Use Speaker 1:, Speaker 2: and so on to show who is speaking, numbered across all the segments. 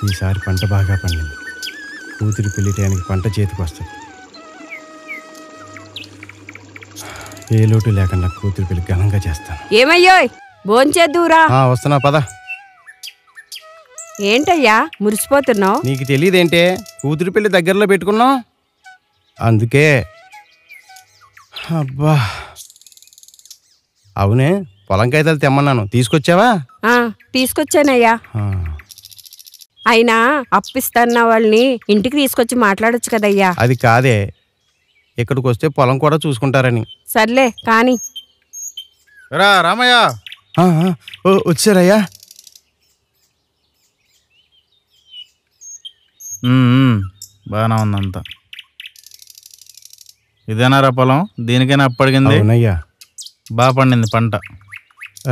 Speaker 1: ఈసారి పంట బాగా పండింది. కూతురి పెళ్లి టయానికి పంట చేతికి వస్తుంది. ఏ లోటు లేకుండా కూతురి పెళ్లి ఘనంగా చేస్తాను.
Speaker 2: ఏమయ్యో భోంచేద్దురా.
Speaker 1: వస్తున్నా పద.
Speaker 2: ఏంటయ్యా మురిసిపోతున్నావు?
Speaker 1: నీకు తెలియదేంటే, కూతురి పెళ్లి దగ్గరలో పెట్టుకున్నావు అందుకే. అబ్బా అవునే, పొలం కాగితాలు తెమ్మన్నాను, తీసుకొచ్చావా?
Speaker 2: తీసుకొచ్చానయ్యా. అయినా అప్పిస్తాన్న వాళ్ళని ఇంటికి తీసుకొచ్చి మాట్లాడొచ్చు కదయ్యా.
Speaker 1: అది కాదే, ఇక్కడికి వస్తే పొలం కూడా చూసుకుంటారని.
Speaker 2: సర్లే కానీ.
Speaker 3: రా రామయ్య.
Speaker 1: వచ్చారయ్యా.
Speaker 3: బాగానే ఉందంతా. ఇదేనారా పొలం? దీనికైనా అప్పడిగింది?
Speaker 1: అవునయ్యా.
Speaker 3: బాగా పండింది పంట.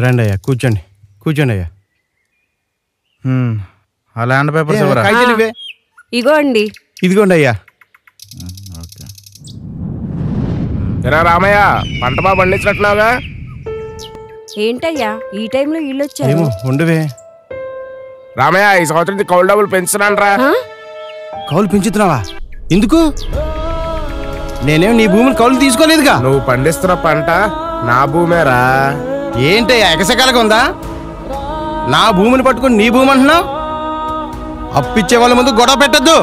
Speaker 1: రండి అయ్యా, కూర్చోండి కూర్చోండి అయ్యా.
Speaker 3: ఆ ల్యాండ్ పేపర్స్ ఎవరా?
Speaker 2: ఇగో అండి.
Speaker 1: ఇదిగోండి అయ్యా.
Speaker 3: ఓకే.
Speaker 4: రామయ్య, పంట బాగా పండించినట్టున్నావుగా.
Speaker 2: ఏంటయ్యా ఈ టైంలో ఇల్లు వచ్చారు?
Speaker 1: ఉండవే
Speaker 4: రామయ్య, ఈ సంవత్సరం కౌలు డబ్బులు పెంచుతున్నాను రా.
Speaker 1: కౌలు పెంచుతున్నావా? ఎందుకు? నేనేం నీ భూమిని కౌలు తీసుకోలేదుగా.
Speaker 4: నువ్వు పండిస్తున్న పంట నా భూమేరా.
Speaker 1: ఏంటయ్యా ఎకసకాలుగా ఉందా? నా భూమిని పట్టుకుని నీ భూమి అంటున్నావు? అప్పిచ్చే వాళ్ళ ముందు గొడవ పెట్టద్దు.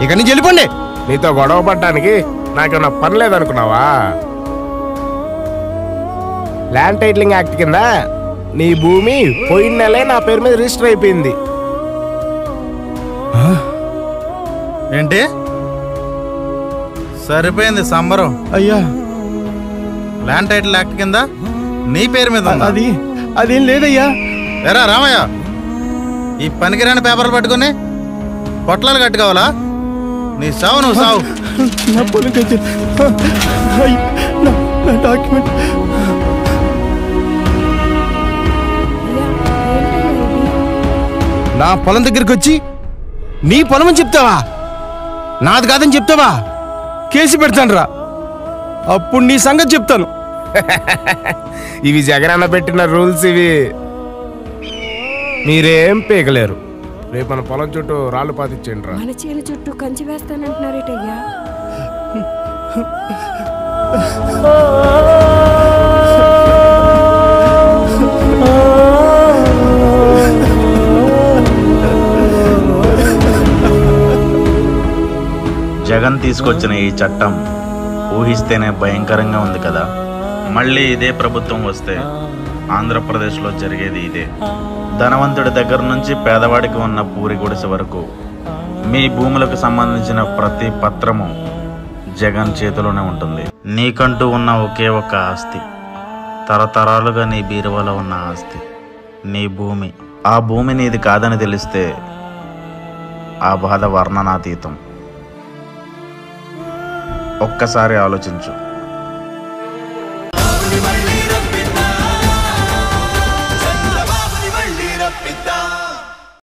Speaker 1: ఇక నుంచి వెళ్ళిపోండి.
Speaker 4: నీతో గొడవ పడ్డానికి నాకేమన్నా పని లేదనుకున్నావా? ల్యాండ్ టైటిలింగ్ యాక్ట్ కింద నీ భూమి పోయిన నెలే నా పేరు మీద రిజిస్టర్ అయిపోయింది.
Speaker 3: ఏంటి? సరిపోయింది సంబరం.
Speaker 1: అయ్యా,
Speaker 3: ల్యాండ్ టైటిల్ యాక్ట్ కింద నీ పేరు మీద
Speaker 1: అదేం లేదయ్యా.
Speaker 3: ఎరా రామయ్య, ఈ పనికిరాని పేపర్లు పట్టుకుని పొట్లాలు కట్టుకోవాలా? నీ సావు నువ్వు సావు.
Speaker 1: నా పొలం దగ్గరికి వచ్చి నీ పొలం అని చెప్తావా? నాది కాదని చెప్తావా? కేసు పెడతాను రా, అప్పుడు నీ సంగతి చెప్తాను.
Speaker 4: ఇవి జగనన్న పెట్టిన రూల్స్. ఇవి మీరేం పీకలేరు. రేపు మన పొలం చుట్టూ రాళ్ళు పాతిచ్చేయండి రా.
Speaker 2: మన చేను చుట్టూ కంచి వేస్తానంటున్నారేటయ్యా.
Speaker 5: జగన్ తీసుకొచ్చిన ఈ చట్టం ఊహిస్తేనే భయంకరంగా ఉంది కదా. మళ్ళీ ఇదే ప్రభుత్వం వస్తే ఆంధ్రప్రదేశ్లో జరిగేది ఇదే. ధనవంతుడి దగ్గర నుంచి పేదవాడికి ఉన్న పూరి గుడిసె వరకు మీ భూములకు సంబంధించిన ప్రతి పత్రము జగన్ చేతిలోనే ఉంటుంది. నీకంటూ ఉన్న ఒకే ఒక్క ఆస్తి, తరతరాలుగా నీ బీరువాలో ఉన్న ఆస్తి నీ భూమి. ఆ భూమి నీది కాదని తెలిస్తే ఆ బాధ వర్ణనాతీతం. ఒక్కసారి ఆలోచించు.